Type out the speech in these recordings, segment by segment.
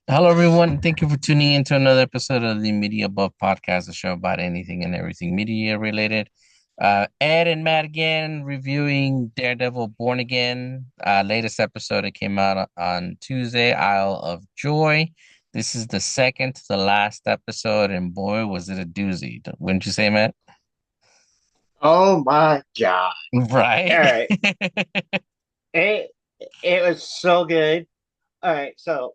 Hello, everyone. Thank you for tuning in to another episode of the Media Buff Podcast, a show about anything and everything media related. Ed and Matt again reviewing Daredevil Born Again. Latest episode, it came out on Tuesday, Isle of Joy. This is the second to the last episode, and boy, was it a doozy. Wouldn't you say, Matt? Oh my God. All Right? right. It it was so good. All right, so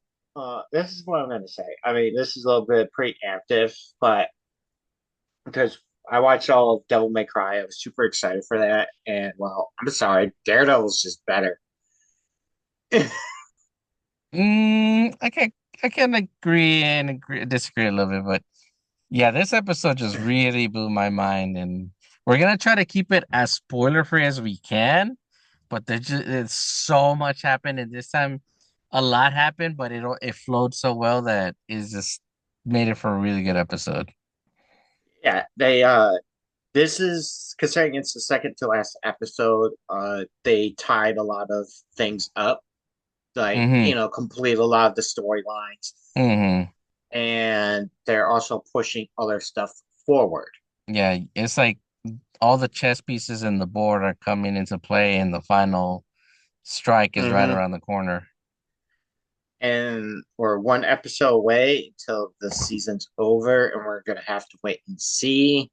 this is what I'm gonna say. I mean, this is a little bit preemptive, but because I watched all of Devil May Cry, I was super excited for that. And well, I'm sorry, Daredevil's just better. I can agree and disagree a little bit, but yeah, this episode just really blew my mind, and we're gonna try to keep it as spoiler free as we can. But it's so much happened, and this time a lot happened, but it flowed so well that it just made it for a really good episode. Yeah, they this is considering it's the second to last episode, they tied a lot of things up, like, Mm-hmm. complete a lot of the storylines. Mm-hmm. And they're also pushing other stuff forward. Yeah, it's like all the chess pieces in the board are coming into play, and the final strike is right Hmm. around the corner. And we're one episode away until the season's over, and we're gonna have to wait and see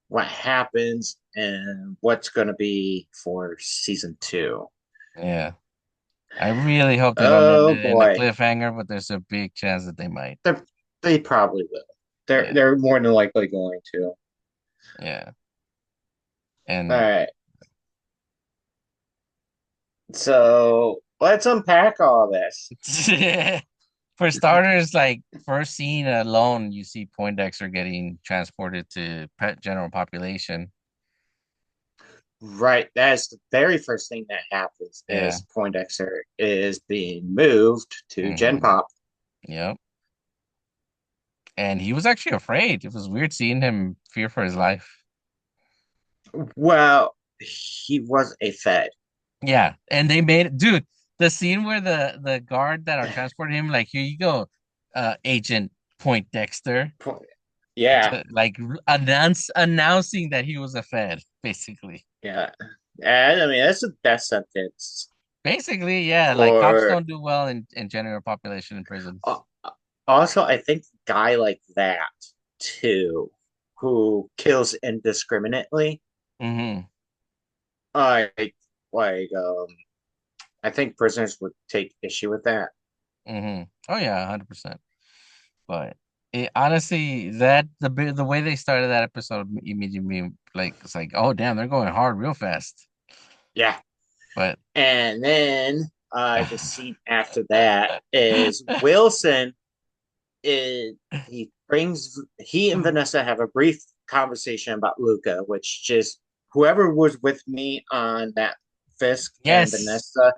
what happens and what's gonna be for season two. Yeah. I really hope they don't end Oh it in a boy, cliffhanger, but there's a big chance that they might. they they probably will. They're Yeah, they're more than likely going to. yeah. All And right, so let's unpack all this. for starters, like first scene alone, you see Poindexter getting transported to pet general population. Right, that's the very first thing that happens Yeah. is Poindexter is being moved to Gen Hmm. Pop. Yep. And he was actually afraid. It was weird seeing him fear for his life. Well, he was a Fed. Yeah. And they made it, dude, the scene where the guard that are transporting him, like, here you go, Agent Poindexter. Yeah, Like announcing that he was a Fed, basically. yeah. And I mean, that's the best sentence. Basically, yeah, like cops Or don't do well in general population in prisons. uh, also, I think a guy like that too, who kills indiscriminately, Hmm. like like I think prisoners would take issue with that. Hmm. Oh yeah, 100%. But honestly, that the way they started that episode immediately like it's like, oh damn, they're going hard real fast. Yeah, But and then the scene after that is Wilson is he and Vanessa have a brief conversation about Luca, which just whoever was with me on that Fisk and yes, Vanessa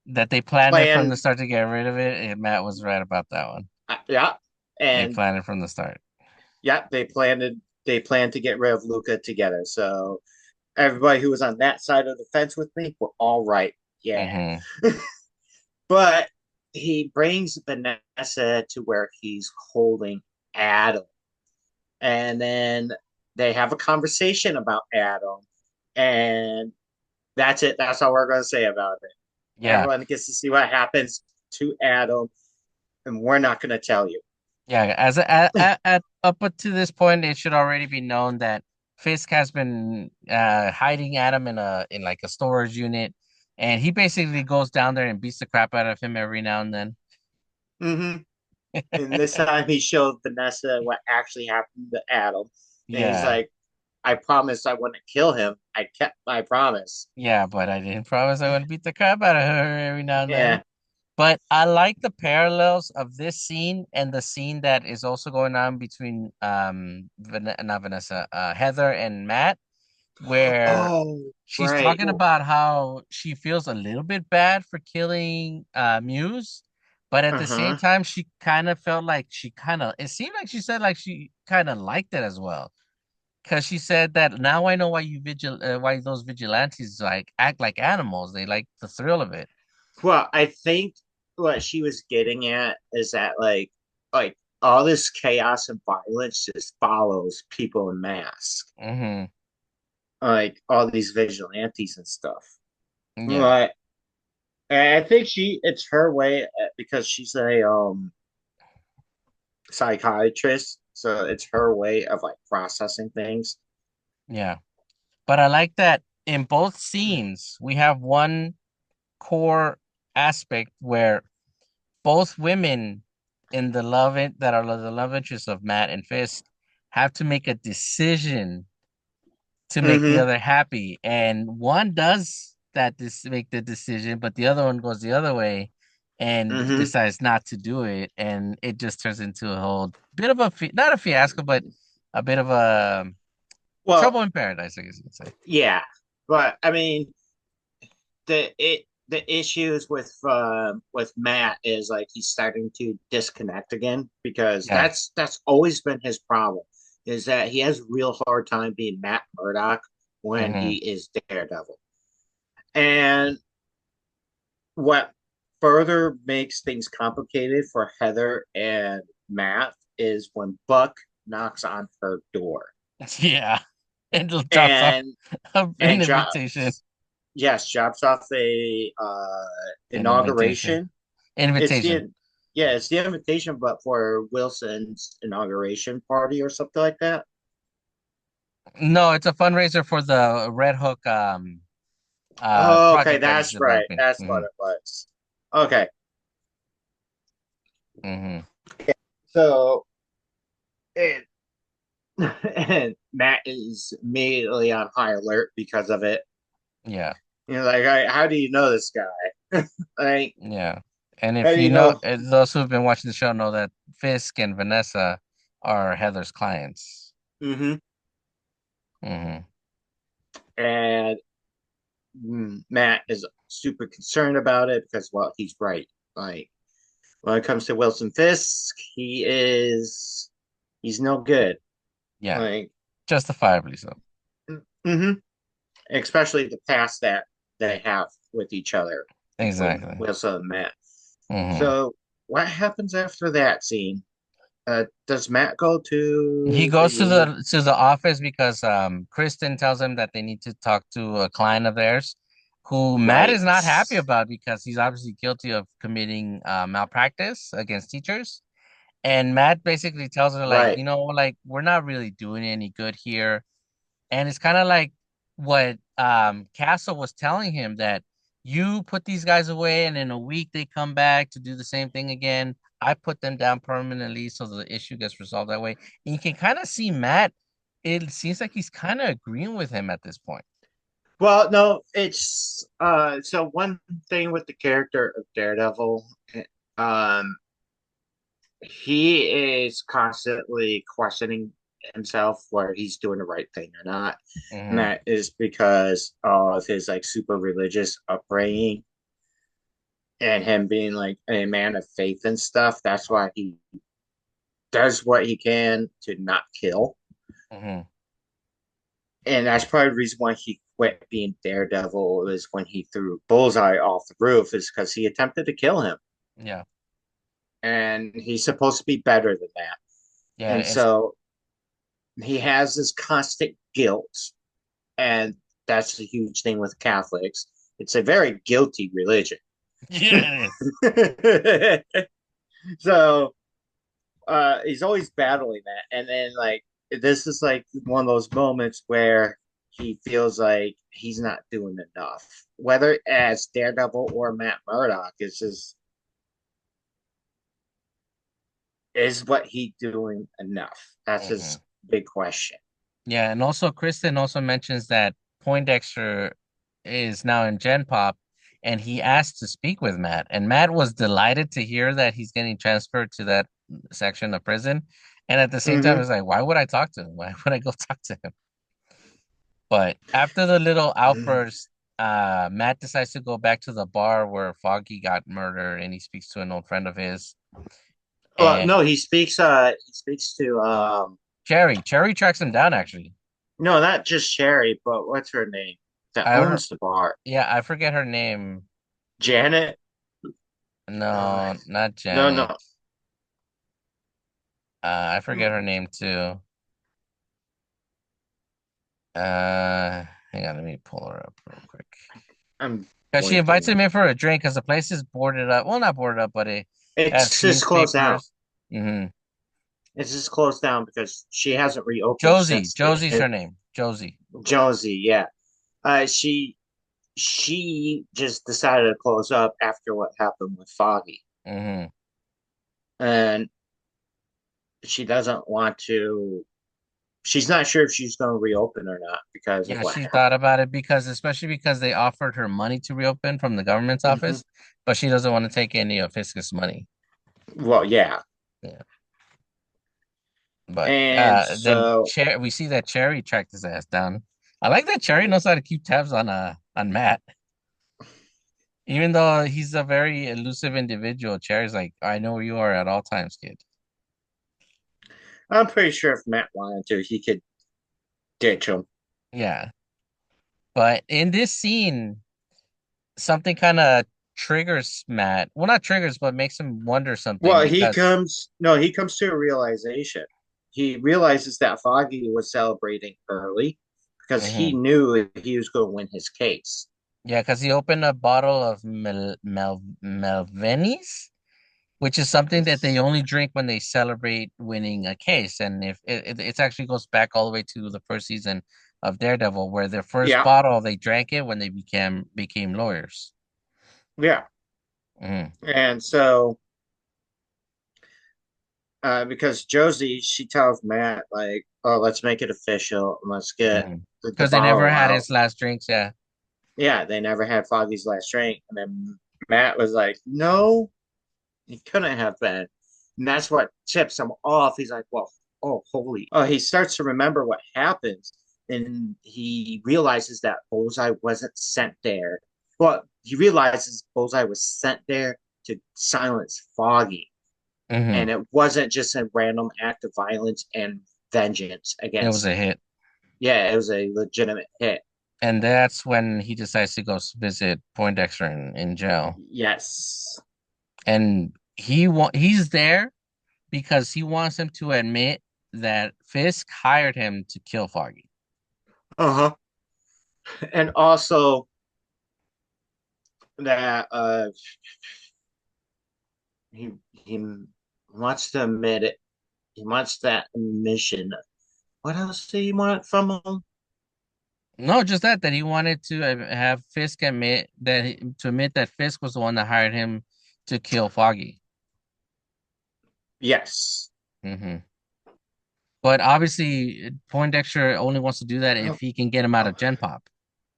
that they planned it from the planned, start to get rid of it. Matt was right about that one. yeah, They and planned it from the start. yeah, they planned to get rid of Luca together. So everybody who was on that side of the fence with me were all right. Yeah, Hmm. but he brings Vanessa to where he's holding Adam, and then they have a conversation about Adam, and that's it. That's all we're going to say about it. Yeah. Everyone gets to see what happens to Adam, and we're not going to tell you. Yeah, up to this point, it should already be known that Fisk has been hiding Adam in like a storage unit, and he basically goes down there and beats the crap out of him every now and then. Mm-hmm. And this time he showed Vanessa what actually happened to Adam, and he's Yeah, like, "I promised I wouldn't kill him. I kept my promise." yeah, but I didn't promise I wouldn't beat the crap out of her every now and then. Yeah. But I like the parallels of this scene and the scene that is also going on between not Vanessa, Heather and Matt, where Oh, she's right. talking about how she feels a little bit bad for killing Muse, but at Uh the same huh. time, she kind of felt like it seemed like she said like she kind of liked it as well. Because she said that now I know why those vigilantes like act like animals. They like the thrill of it. Well, I think. what she was getting at is that like all this chaos and violence just follows people in masks, Hmm. like all these vigilantes and stuff. Yeah. Right. And I think it's her way because she's a psychiatrist, so it's her way of like processing things. Yeah. But I like that in both scenes, we have one core aspect where both women in that are the love interests of Matt and Fisk have to make a decision to make the Mm-hmm. other happy. And one does that this make the decision, but the other one goes the other way and Mm-hmm. decides not to do it. And it just turns into a whole bit of not a fiasco, but a bit of a Well, trouble in paradise, I guess you could say. yeah, but I mean the issues with Matt is like he's starting to disconnect again because Yeah. that's always been his problem is that he has a real hard time being Matt Murdock when Hmm. he is Daredevil. And what further makes things complicated for Heather and Matt is when Buck knocks on her door Yeah. And drops off and an and invitation. drops off a An invitation. inauguration. It's Invitation. the yeah, it's the invitation, but for Wilson's inauguration party or something like that. No, it's a fundraiser for the Red Hook Oh, okay, project that he's that's right. developing. That's what Hmm. it was. Okay, Hmm. so and, and Matt is immediately on high alert because of it. Yeah. Like, how do you know this guy? Like, Yeah. And how if do you you know, know? those who've been watching the show know that Fisk and Vanessa are Heather's clients. Mm-hmm. Hmm. And Matt is super concerned about it because, well, he's right. Like, when it comes to Wilson Fisk, he's no good. Yeah. Like, Justifiably so. hmm especially the past that they have with each other between Exactly. Wilson and Matt. Hmm. So, what happens after that scene? Does Matt go He to goes to the? the office because Kristen tells him that they need to talk to a client of theirs who Matt is Right, not happy about because he's obviously guilty of committing malpractice against teachers. And Matt basically tells her like, right. like we're not really doing any good here. And it's kind of like what Castle was telling him that you put these guys away and in a week they come back to do the same thing again. I put them down permanently so the issue gets resolved that way. And you can kind of see Matt, it seems like he's kind of agreeing with him at this point. Well, no, it's so one thing with the character of Daredevil, um he is constantly questioning himself whether he's doing the right thing or not. And Hmm. that is because of his like super religious upbringing and him being like a man of faith and stuff. That's why he does what he can to not kill. Hmm. And that's probably the reason why he quit being Daredevil is when he threw Bullseye off the roof, is because he attempted to kill him. Yeah. And he's supposed to be better than that. Yeah. And so he has this constant guilt. And that's a huge thing with Catholics. It's a very guilty religion. Yeah, it is. So he's always battling that. And then, like, this is like one of those moments where he feels like he's not doing enough. Whether as Daredevil or Matt Murdock, it's just, is what he doing enough? That's Hmm. his big question. Yeah, and also Kristen also mentions that Poindexter is now in Gen Pop and he asked to speak with Matt. And Matt was delighted to hear that he's getting transferred to that section of prison. And at the same time, Mm-hmm. it's like, why would I talk to him? Why would I go talk to him? But after the little outburst, Matt decides to go back to the bar where Foggy got murdered and he speaks to an old friend of his. Well, And no, he speaks to Cherry tracks him down actually. no, not just Sherry, but what's her name that I owns the bar? Yeah, I forget her name. Janet. Uh, No, not no, Janet. no. I forget her name too. Hang on, let me pull her up real quick. I'm Because she invites blanking. him in for a drink because the place is boarded up. Well, not boarded up, but it has It's just closed down. newspapers. Hmm. It's just closed down because she hasn't reopened Josie. since Josie's her name. Josie. Jonesy. Yeah, she just decided to close up after what happened with Foggy, Hmm. and she doesn't want to. She's not sure if she's going to reopen or not because of Yeah, what she happened. thought about it because, especially because they offered her money to reopen from the government's Hmm. office, but she doesn't want to take any of Fiscus money. Well, yeah, Yeah. But and then so We see that Cherry tracked his ass down. I like that Cherry knows how to keep tabs on Matt. Even though he's a very elusive individual, Cherry's like, I know where you are at all times, kid. I'm pretty sure if Matt wanted to, he could ditch him. Yeah. But in this scene, something kind of triggers Matt. Well, not triggers, but makes him wonder something Well, because he comes to a realization. He realizes that Foggy was celebrating early because he mhm. knew he was going to win his case. Yeah, because he opened a bottle of Melvenis, which is something that they only drink when they celebrate winning a case. And if it actually goes back all the way to the first season of Daredevil, where their first Yeah, bottle they drank it when they became lawyers. yeah. Hmm. And so, because Josie, she tells Matt, like, oh, let's make it official and let's get Hmm. the Because they never bottle had out. his last drinks. Yeah. Yeah, they never had Foggy's last drink. And then Matt was like, no, he couldn't have been. And that's what tips him off. He's like, well, oh, holy. Oh, he starts to remember what happens. And he realizes that Bullseye wasn't sent there. Well, he realizes Bullseye was sent there to silence Foggy. Hmm. And it wasn't just a random act of violence and vengeance It was against. a hit. Yeah, it was a legitimate hit. And that's when he decides to go visit Poindexter in jail. Yes. And he's there because he wants him to admit that Fisk hired him to kill Foggy. Uh-huh. And also that he wants to admit it. He wants that admission. What else do you want from him? No, just that he wanted to have Fisk admit that Fisk was the one that hired him to kill Foggy. Yes. Hmm. But obviously, Poindexter only wants to do that if he can get him out of Gen Pop.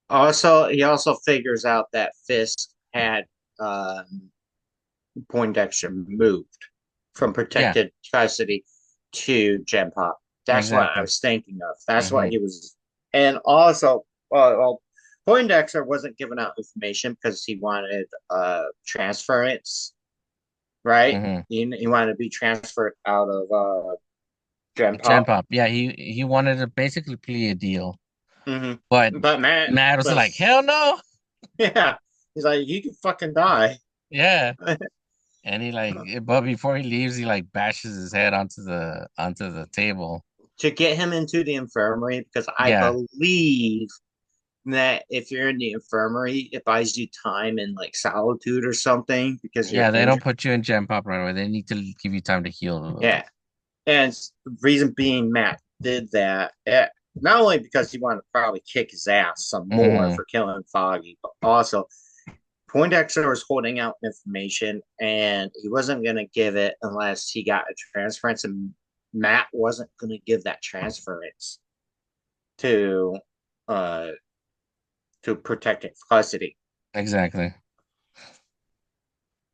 Also, he also figures out that Fisk had Poindexter moved from Yeah, protected custody to Gen Pop. That's what I exactly. was thinking of. That's Hmm. what he was. And also, well, Poindexter wasn't giving out information because he wanted transference, right? Hmm. He wanted to be transferred out of Gen Gen Pop. Pop. Yeah, he wanted to basically plea a deal, but But Matt was like, was hell no. yeah, he's like, you can fucking die. Yeah. And but before he leaves, he like bashes his head onto the table. To get him into the infirmary because I Yeah. believe that if you're in the infirmary, it buys you time in like solitude or something because you're Yeah, they don't injured. put you in Gen Pop right away. They need to give you time to heal a little bit. Yeah. And the reason being Matt did that, not only because he wanted to probably kick his ass some more Hmm. for killing Foggy, but also Poindexter was holding out information and he wasn't going to give it unless he got a transference, and Matt wasn't going to give that transference to uh protective custody. Exactly.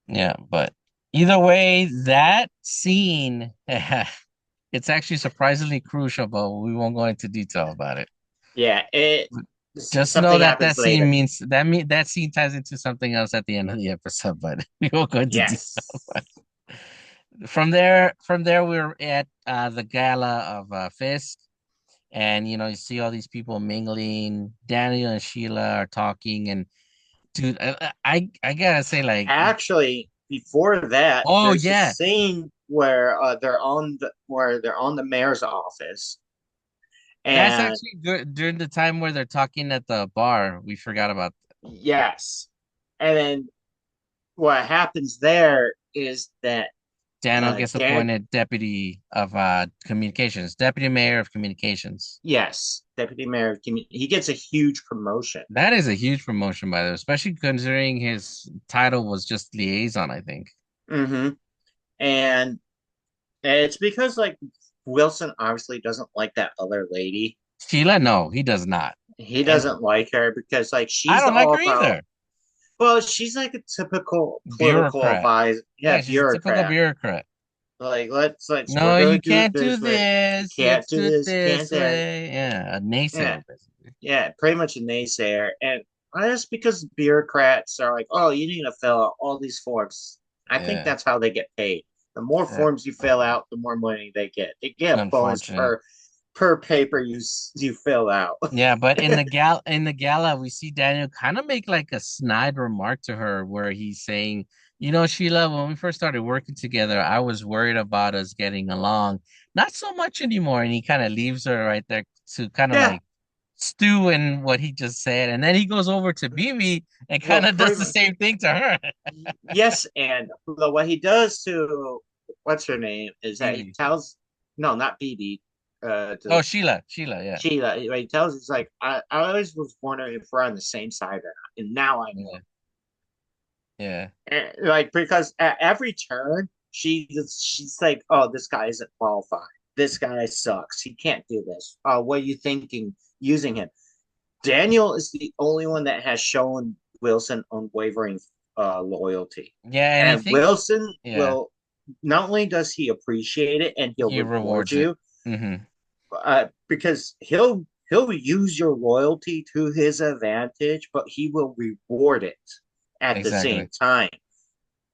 Yeah, but either way, that scene, it's actually surprisingly crucial, but we won't go into detail about it. Yeah, it Just know something that happens later. that scene ties into something else at the end of the episode, but we won't go into detail. Yes. From there, we're at the gala of Fisk, and you see all these people mingling. Daniel and Sheila are talking, and dude, I gotta say, like, Actually, before that, Oh there's a yeah, scene where they're on the mayor's office, that's and actually good during the time where they're talking at the bar. We forgot about yes, and then what happens there is that Daniel gets Dan, appointed deputy of communications, deputy mayor of communications. yes, deputy mayor, he gets a huge promotion. That is a huge promotion by the way, especially considering his title was just liaison, I think. Hmm. And it's because like Wilson obviously doesn't like that other lady. Sheila, no, he does not. He And doesn't like her because like I she's don't like all her about, either. well, she's like a typical political Bureaucrat. advisor, yeah, Yeah, she's a typical bureaucrat. bureaucrat. Like let's we're No, gonna you do it can't do this way. You this. can't Let's do do it this. You can't this do that. way. Yeah, a Yeah, naysayer, basically. yeah, pretty much a naysayer. And just because bureaucrats are like, oh, you need to fill out all these forms. I think Yeah, that's how they get paid. The more yeah. forms you fill out, the more money they get. They get a bonus Unfortunate. per paper you fill out. Yeah, but in the gala, we see Daniel kind of make like a snide remark to her where he's saying, you know, Sheila, when we first started working together, I was worried about us getting along. Not so much anymore. And he kind of leaves her right there to kind of Yeah, like stew in what he just said. And then he goes over to Bibi and kind well, of does pretty the much. same thing to her. Yes, and what he does to what's her name is that he Bibi. tells, no, not BB, Oh, to Sheila, yeah. Sheila. He tells, he's like, I always was wondering if we're on the same side or not, and now I know. Yeah, yeah, And, like because at every turn she's like, oh, this guy isn't qualified. This guy sucks. He can't do this. What are you thinking using him? Daniel is the only one that has shown Wilson unwavering loyalty. yeah. And I And think, Wilson yeah, will, not only does he appreciate it and he'll he reward rewards it. you, Hmm. because he'll use your loyalty to his advantage, but he will reward it at the Exactly. same time.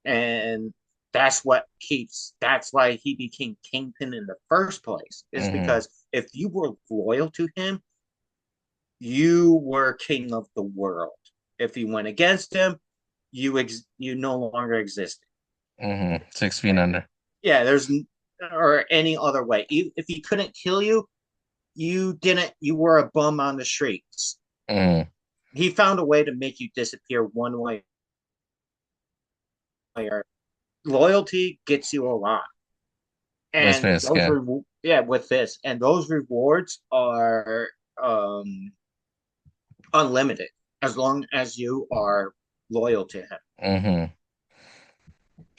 And that's why he became kingpin in the first place, is Hmm. because if you were loyal to him, you were king of the world. If you went against him, you no longer existed. 6 feet under. Yeah, there's or any other way. If he couldn't kill you, you were a bum on the streets. Hmm. He found a way to make you disappear one way or loyalty gets you a lot. With And Fisk, yeah. yeah, with this, and those rewards are um unlimited as long as you are loyal to him. Hmm.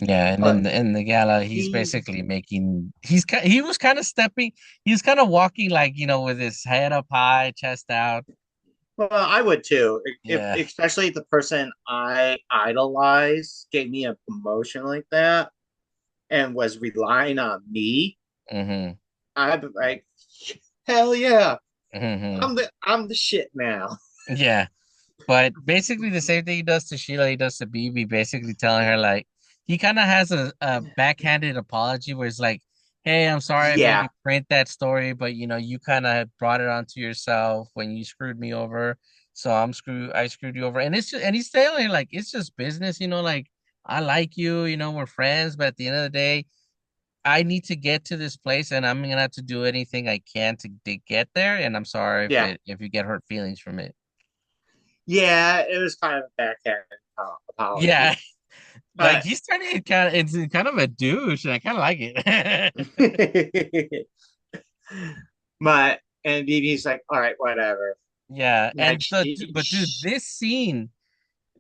Yeah, and But in the gala, he's he basically making he was kind of stepping, he was kind of walking like, with his head up high, chest out. Well, I would too. If Yeah. especially the person I idolize gave me a promotion like that and was relying on me, Hmm. I'd be like, hell yeah, Hmm. I'm the shit now. Yeah. But basically the same thing he does to Sheila, he does to Bibi, basically telling her like he kind of has a backhanded apology where it's like, hey, I'm sorry I made Yeah, you print that story, but you kind of brought it onto yourself when you screwed me over. So I screwed you over. And it's just, and he's telling her like it's just business, like I like you, we're friends, but at the end of the day, I need to get to this place and I'm gonna have to do anything I can to get there. And I'm sorry yeah, if you get hurt feelings from it. yeah. It was kind of a backhanded Yeah. apology, Like but he's turning into kind of a douche, and I kind of like it. but and BB's like, all right, whatever. Yeah, Like, but dude, this scene,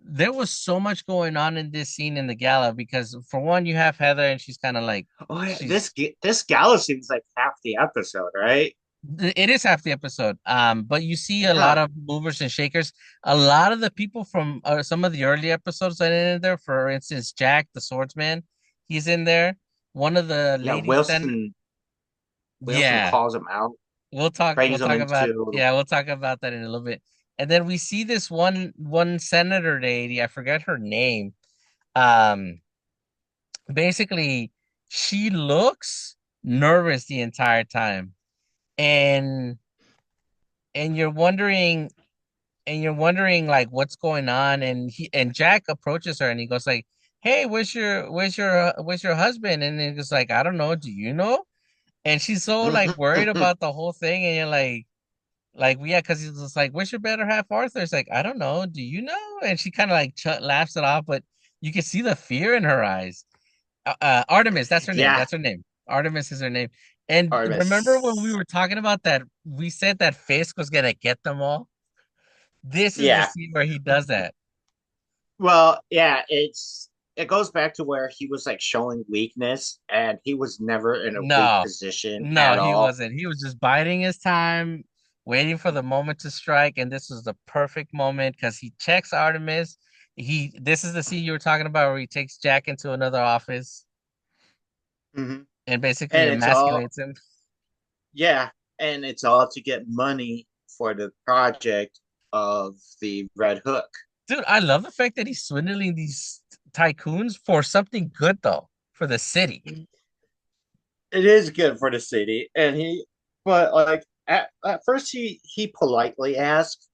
there was so much going on in this scene in the gala because for one, you have Heather, and she's kind of like oh yeah, she's this gala seems like half the episode, right? it is half the episode. But you see a lot Yeah, of movers and shakers. A lot of the people from some of the early episodes that are in there. For instance, Jack the swordsman, he's in there. One of the yeah. ladies then, Wilson yeah. calls him out, We'll brings him talk about into, yeah, we'll talk about that in a little bit. And then we see this one senator lady, I forget her name. Um Basically she looks nervous the entire time. And and you're wondering like what's going on and Jack approaches her and he goes like, "Hey, where's your husband?" And it's like, "I don't know. Do you know?" And she's so like worried about the whole thing, and you're like, yeah, because he's just like, "Where's your better half, Arthur?" It's like, "I don't know. Do you know?" And she kind of like laughs it off, but you can see the fear in her eyes. Artemis, that's her name. Yeah, That's her name. Artemis is her name. And remember when we Artemis. were talking about that? We said that Fisk was gonna get them all. This is the Yeah. scene where he does that. Well, yeah, it goes back to where he was like showing weakness and he was never in a weak No, position no, at he all. wasn't. He was just biding his time, waiting for the moment to strike, and this was the perfect moment because he checks Artemis. This is the scene you were talking about where he takes Jack into another office Hmm. and basically And it's all, emasculates him. yeah, and it's all to get money for the project of the Red Hook. Dude, I love the fact that he's swindling these tycoons for something good though, for the city. It is good for the city, and but like at first he politely asked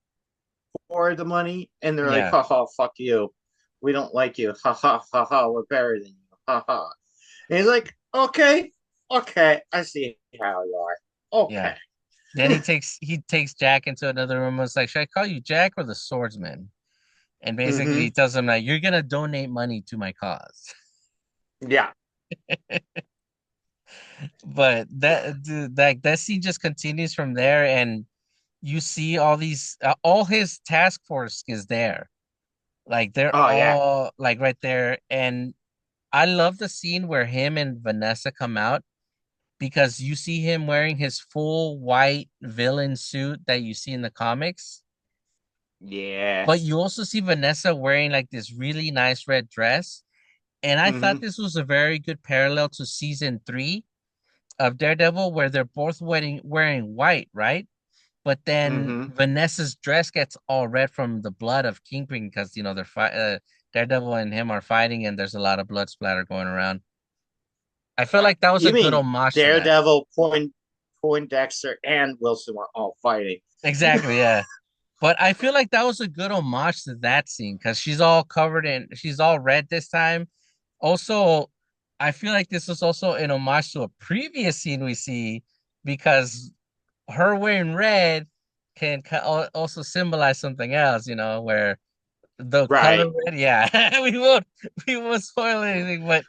for the money, and they're like, Yeah, "Ha ha, fuck you, we don't like you, ha ha ha ha, we're better than you, ha ha." And he's like, "Okay, okay, I see how you are, yeah. okay." Then he takes Jack into another room and was like, "Should I call you Jack or the swordsman?" And basically he Hmm. tells him like, "You're gonna donate money to my cause." Yeah. But that scene just continues from there, and you see all these all his task force is there. Like they're Oh yeah. all like right there. And I love the scene where him and Vanessa come out because you see him wearing his full white villain suit that you see in the comics. Yeah. But you also see Vanessa wearing like this really nice red dress. And I thought Hmm. this was a very good parallel to season 3 of Daredevil, where they're both wearing white, right? But then Hmm. Vanessa's dress gets all red from the blood of Kingpin because Daredevil and him are fighting, and there's a lot of blood splatter going around. I feel like that was a You good mean homage to that. Daredevil, Poindexter, and Wilson were all fighting? Exactly, yeah. But I feel like that was a good homage to that scene because she's all red this time. Also, I feel like this is also an homage to a previous scene we see because her wearing red can also symbolize something else, where the color Right. red, yeah, we won't spoil anything, but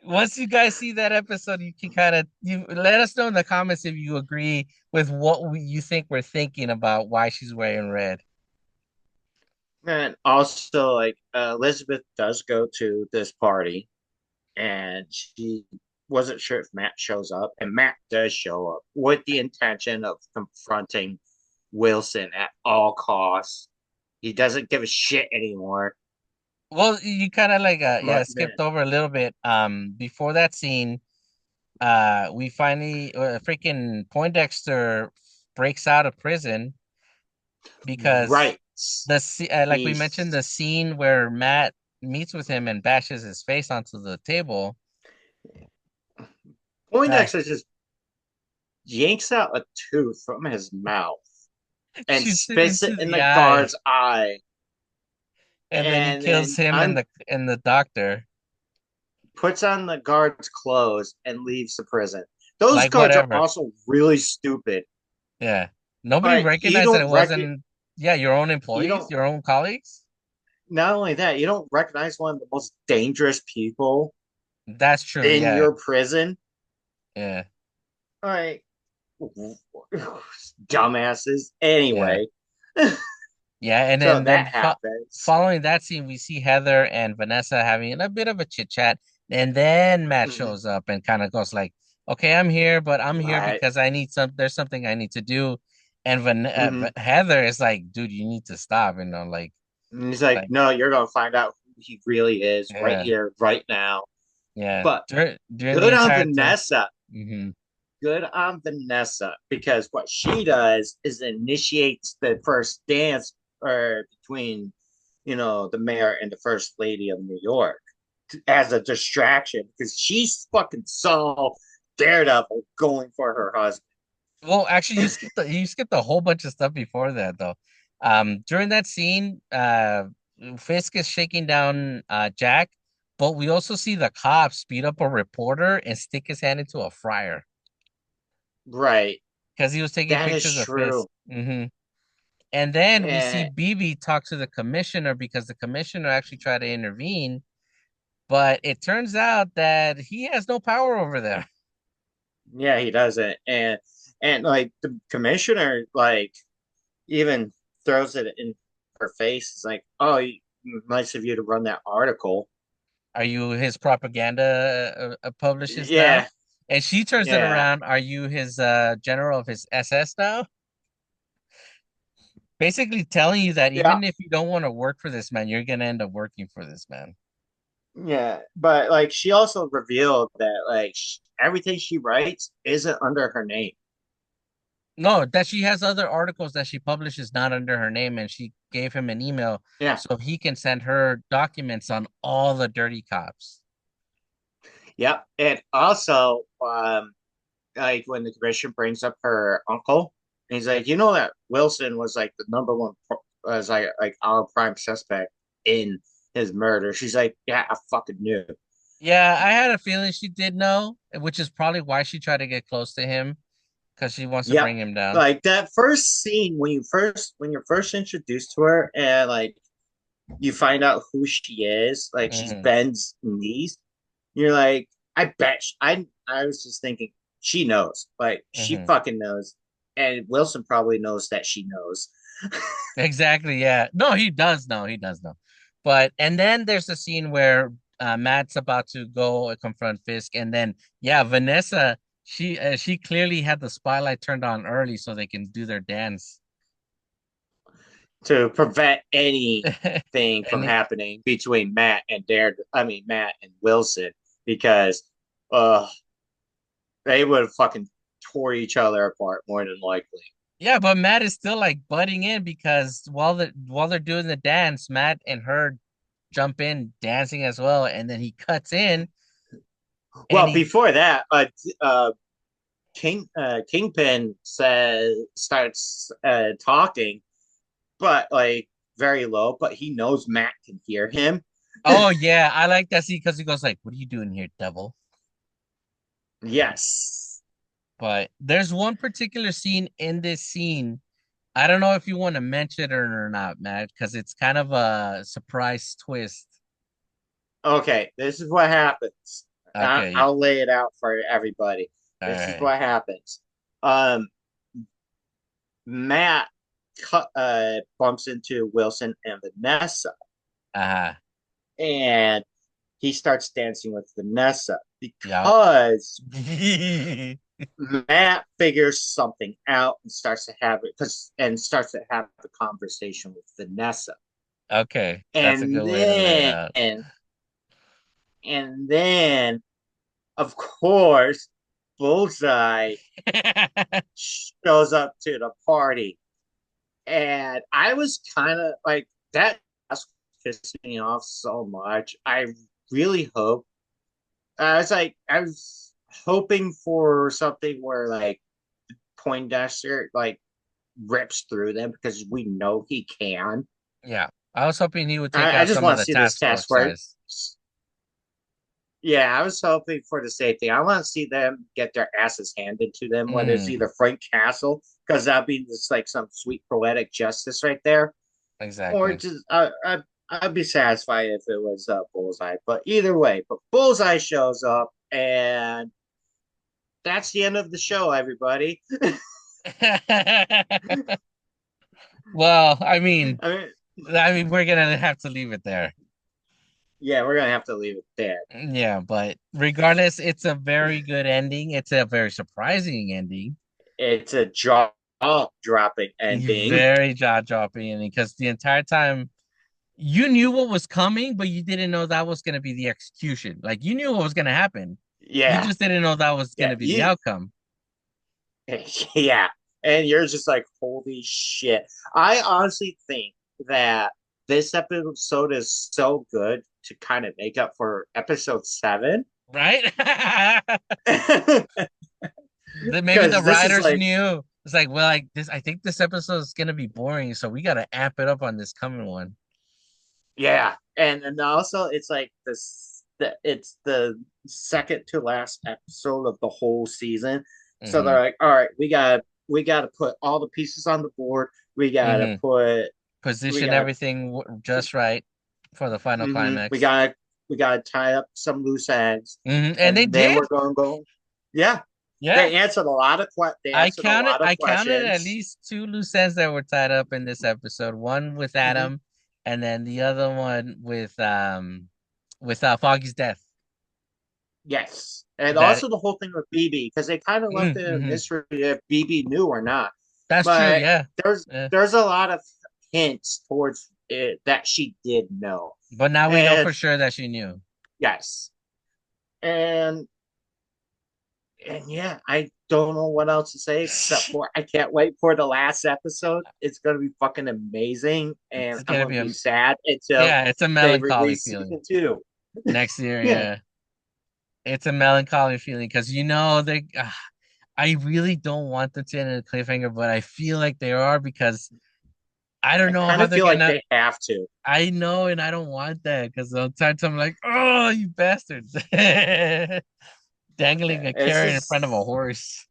once you guys see that episode, you can kind of you let us know in the comments if you agree with what you think we're thinking about why she's wearing red. And also, like Elizabeth does go to this party, and she wasn't sure if Matt shows up, and Matt does show up with the intention of confronting Wilson at all costs. He doesn't give a shit anymore. Well, you kind of like yeah, But skipped then, over a little bit. Before that scene, we finally freaking Poindexter breaks out of prison because right, like we mentioned, he's the scene where Matt meets with him and bashes his face onto the table. Uh, Poindexter just yanks out a tooth from his mouth and shoots it spits it into in the the eye, guard's eye, and then he and kills then him and the doctor. puts on the guard's clothes and leaves the prison. Those Like guards are whatever. also really stupid. Yeah. Nobody Like recognized that it wasn't, yeah, your own you employees, don't your own colleagues. not only that, you don't recognize one of the most dangerous people That's true. in Yeah. your prison. Yeah. Like dumbasses. Yeah. Anyway, Yeah. And so then that happens. following that scene, we see Heather and Vanessa having a bit of a chit chat. And then Matt Mhm. shows up and kind of goes like, okay, I'm here, but I'm here Right. because there's something I need to do. And Hmm. Heather is like, dude, you need to stop. And he's like, Like, no, you're gonna find out who he really is right yeah, here, right now. yeah. But During the good on entire time. Vanessa. Hmm. Good on Vanessa because what she does is initiates the first dance or between, the mayor and the first lady of New York as a distraction because she fucking saw Daredevil going for her husband. Well, actually, you skipped a whole bunch of stuff before that though. During that scene, Fisk is shaking down Jack, But we also see the cops beat up a reporter and stick his hand into a fryer Right. because he was taking That is pictures of Fisk. true. And then we see And BB talk to the commissioner because the commissioner actually tried to intervene, but it turns out that he has no power over there. yeah, he doesn't. And like the commissioner like even throws it in her face. It's like, oh, nice of you to run that article. Are you his propaganda publicist now? Yeah, And she turns it yeah, around. Are you his general of his SS now? Basically telling you that yeah, even if you don't want to work for this man, you're gonna end up working for this man. yeah. But like, she also revealed that like everything she writes isn't under her name. No, that she has other articles that she publishes not under her name, and she gave him an email Yeah, so he can send her documents on all the dirty cops. yep. And also, like when the commissioner brings up her uncle, and he's like, you know that Wilson was like the number one was like our prime suspect in his murder. She's like, yeah, I fucking knew. Yeah, I had a feeling she did know, which is probably why she tried to get close to him because she wants to Yep. bring him down. Like that first scene when you're first introduced to her and like you find out who she is, like she's Hmm. Ben's niece, you're like, I bet I was just thinking she knows. Like she Hmm. fucking knows. And Wilson probably knows that she knows. Exactly. Yeah. No, he does know. He does know. But and then there's a scene where Matt's about to go confront Fisk, and then yeah, Vanessa, she clearly had the spotlight turned on early so they can do their dance. To prevent anything from And happening between Matt and Wilson because uh they would have fucking tore each other apart more than likely. yeah, but Matt is still like butting in because while they're doing the dance, Matt and her jump in dancing as well, and then he cuts in and Well, he before that, Kingpin says starts talking, but like very low, but he knows Matt can hear him. oh yeah, I like that scene because he goes like, "What are you doing here, devil?" Yes. But there's one particular scene in this scene. I don't know if you want to mention it or not, Matt, because it's kind of a surprise twist. Okay, this is what happens. Okay, I'll lay it out for everybody. all This is right. what happens. Um, Matt bumps into Wilson and Vanessa, Uh-huh. and he starts dancing with Vanessa Yep. because Matt figures something out and starts to have the conversation with Vanessa. Okay, that's a And good way to lay it then out. and then of course Bullseye shows up to the party. And I was kind of like that pissed me off so much. I really hope I was hoping for something where like Poindexter like rips through them because we know he can. Yeah, I was hoping he would take I out just some of want to the see this task task force force. guys. Yeah, I was hoping for the same thing. I want to see them get their asses handed to them, whether it's Mm, either Frank Castle, because that'd be just like some sweet poetic justice right there, or exactly. just I'd be satisfied if it was Bullseye. But either way, but Bullseye shows up, and that's the end of the show, everybody. Well, I mean, we're gonna have to leave it there. yeah, we're gonna have to leave it there. Yeah, but regardless, it's a very good ending. It's a very surprising ending. It's a jaw dropping ending. Very jaw-dropping ending because the entire time you knew what was coming, but you didn't know that was gonna be the execution. Like you knew what was gonna happen. You Yeah, just didn't know that was yeah, gonna be the outcome. yeah, and you're just like, holy shit. I honestly think that this episode is so good to kind of make up for episode 7. Right? Maybe the Because this is writers like, knew. It's like, well, like this, I think this episode is gonna be boring, so we gotta amp it up on this coming one. yeah, and also it's like this. it's the second to last episode of the whole season. So Mm-hmm. they're like, all right, we gotta put all the pieces on the board. We gotta Mm-hmm. put we Position got everything just right for the final we climax. gotta tie up some loose ends, And they and then did. we're gonna go. Yeah, Yeah. they answered a lot of I counted at questions. least two loose ends that were tied up in this episode. One with Hmm. Adam, and then the other one with Foggy's death. Yes, and That also the whole thing with BB because they kind of left it a mm-hmm. mystery if BB knew or not. That's true, But yeah. there's Yeah. there's a lot of hints towards it that she did know, But now we know and for sure that she knew. yes, and yeah, I don't know what else to say except for I can't wait for the last episode. It's gonna be fucking amazing, and It's I'm gonna gonna be be sad until yeah, it's a they melancholy release feeling season two. next year. Yeah, Yeah, it's a melancholy feeling because they. I really don't want them to end in a cliffhanger, but I feel like they are because I don't I know kind how of they're feel like gonna. they have to. I know, and I don't want that because sometimes I'm like, oh, you bastards, dangling a This carrot in front of a is horse.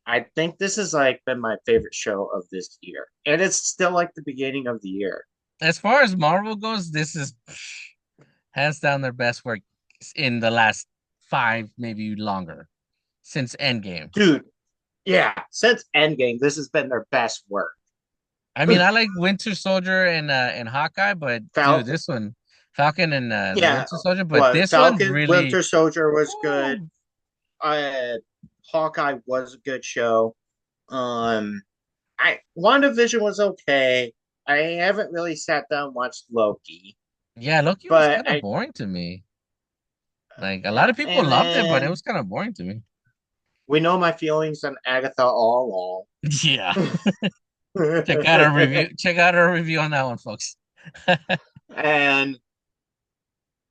I think this has like been my favorite show of this year, and it's still like the beginning of the year, As far as Marvel goes, this is hands down their best work in the last five, maybe longer, since Endgame. dude. Yeah, since Endgame, this has been their best work. I mean, I like Winter Soldier and Hawkeye, but dude, Falcon, this one, Falcon and the yeah, Winter Soldier, but what this one Falcon, really, Winter Soldier was good. woo, Uh, Hawkeye was a good show. Um, I WandaVision was okay. I haven't really sat down and watched Loki, yeah, Loki was but kind of boring to me. Like a lot yeah, of people and loved it, but it then was kind of boring to me. we know my feelings on Agatha all Yeah, check out our along. review. Check out our review on that one, folks. And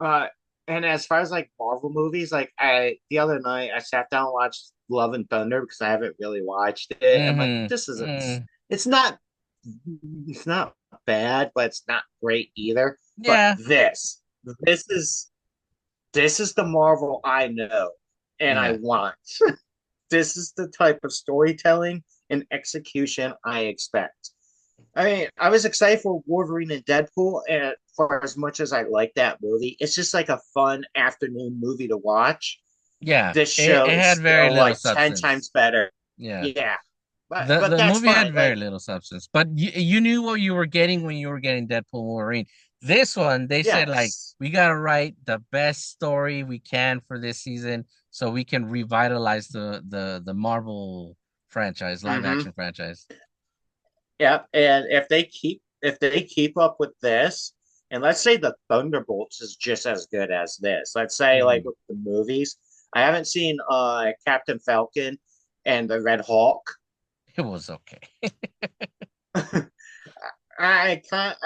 uh and as far as like Marvel movies, like I the other night I sat down and watched Love and Thunder because I haven't really watched it. I'm like, this isn't it's not it's not bad, but it's not great either. But Yeah, this is this is the Marvel I know and I yeah, want. This is the type of storytelling and execution I expect. I mean, I was excited for Wolverine and Deadpool, and for as much as I like that movie, it's just like a fun afternoon movie to watch. yeah. This It show is had very still little like 10 substance. times better. Yeah. Yeah. But The but the that's movie fine. had very Like, little substance, but you knew what you were getting when you were getting Deadpool Wolverine. This one, they said like yes. we gotta write the best story we can for this season so we can revitalize the Marvel franchise, live Mm-hmm. action franchise. Yep. And if they keep up with this, and let's say the Thunderbolts is just as good as this. Let's say like Mhm. with the movies. I haven't seen Captain Falcon and the Red Hulk. It was okay. I can't.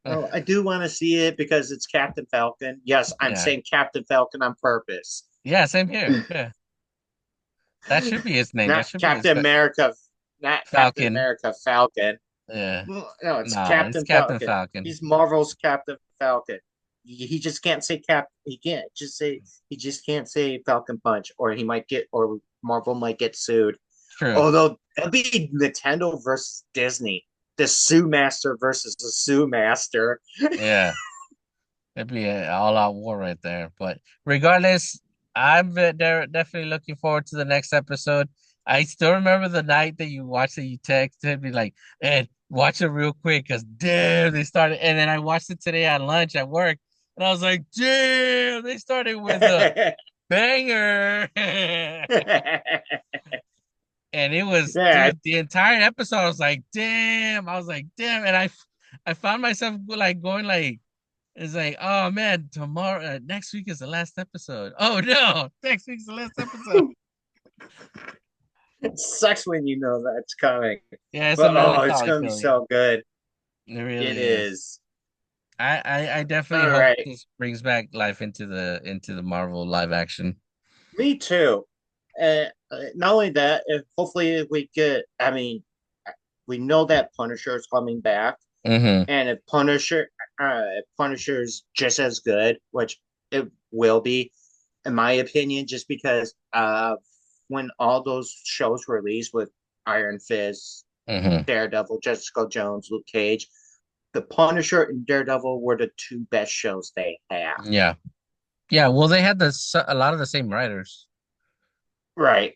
Well, I do want to see it because it's Captain Falcon. Yes, I'm Yeah. saying Captain Falcon on purpose. Yeah, same here. Yeah. That should be his name. That Not should be his Captain America, not Captain Falcon. America Falcon. Yeah. No, it's Nah, it's Captain Captain Falcon. Falcon. He's Marvel's Captain Falcon. He just can't say Cap. He just can't say Falcon Punch, or he might get, or Marvel might get sued. True. Although that'd be Nintendo versus Disney, the Sue Master versus the Sue Master. Yeah. It'd be an all-out war right there. But regardless, I'm definitely looking forward to the next episode. I still remember the night that you watched it, you texted me like, "Man, watch it real quick, cause damn, they started." And then I watched it today at lunch at work, and I was like, "Damn, they started with a banger." And it was, Yeah, dude, the entire episode. I was like, "Damn!" I was like, "Damn!" And I found myself like going like. It's like, oh man, tomorrow, next week is the last episode. Oh no, next week's the last episode. it sucks when you know that's coming, Yeah, it's a but oh, it's melancholy gonna be feeling. so good. It It really is. is. I definitely All hope right, this brings back life into the Marvel live action. me too. Not only that, if hopefully we get. I mean, we know that Punisher is coming back, Mm-hmm. and if Punisher's just as good, which it will be, in my opinion, just because when all those shows were released with Iron Fist, Hmm. Daredevil, Jessica Jones, Luke Cage, The Punisher and Daredevil were the two best shows they have. Yeah. Yeah. Well, they had a lot of the same writers, Right.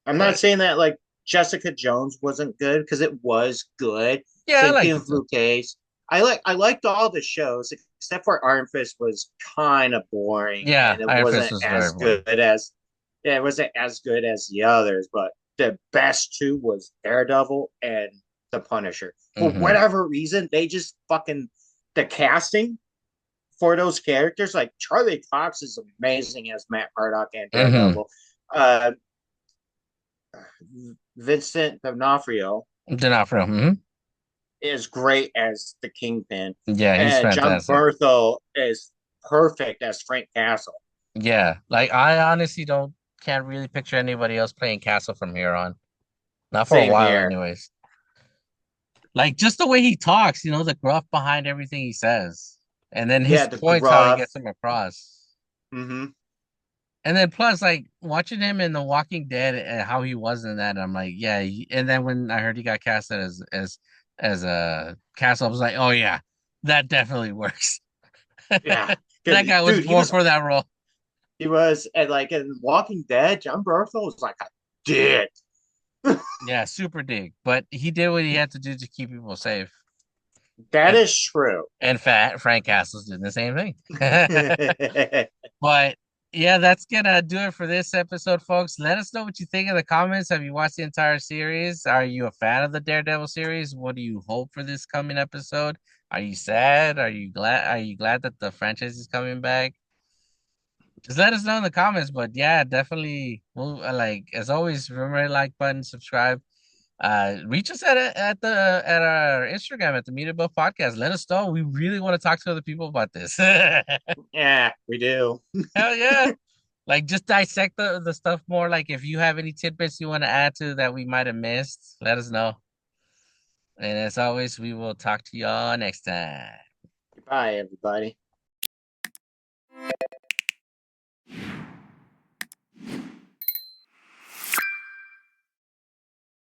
I'm not but saying that like Jessica Jones wasn't good because it was good. yeah, I Same thing liked it with too. Luke Cage. I liked all the shows except for Iron Fist was kind of boring Yeah, and it Iron Fist wasn't was very as boring. good as yeah, it wasn't as good as the others, but the best two was Daredevil and the Punisher. For Hmm. whatever reason, they just fucking the casting for those characters, like Charlie Cox is amazing as Matt Murdock and Hmm. Daredevil. Uh, Vincent D'Onofrio D'Onofrio. Hmm. is great as the Kingpin, Yeah, he's and John fantastic. Berthel is perfect as Frank Castle. Yeah, like I honestly don't can't really picture anybody else playing Castle from here on. Not for a Same while, here. anyways. Like just the way he talks, the gruff behind everything he says, and then Yeah, his the points, how he gruff. gets them across. Mm-hmm. And then plus, like watching him in The Walking Dead and how he was in that, I'm like, yeah. And then when I heard he got casted as a Castle, I was like, oh yeah, that definitely works. Yeah, That because guy was dude, born for that role. he was and like in Walking Dead, John Berthel was like a dick. Yeah, super dig. But he did what he had to do to keep people safe. That And is true. and Frank Castle's doing the same thing. But yeah, that's gonna do it for this episode, folks. Let us know what you think in the comments. Have you watched the entire series? Are you a fan of the Daredevil series? What do you hope for this coming episode? Are you sad? Are you glad? Are you glad that the franchise is coming back? Just let us know in the comments. But yeah, definitely. Well, like as always, remember to like button, subscribe. Reach us at our Instagram at the Meet Above Podcast. Let us know. We really want to talk to other people about this. Hell Yeah, we do. yeah. Like just dissect the stuff more. Like if you have any tidbits you want to add to that we might have missed, let us know. And as always, we will talk to y'all next time. Goodbye, everybody.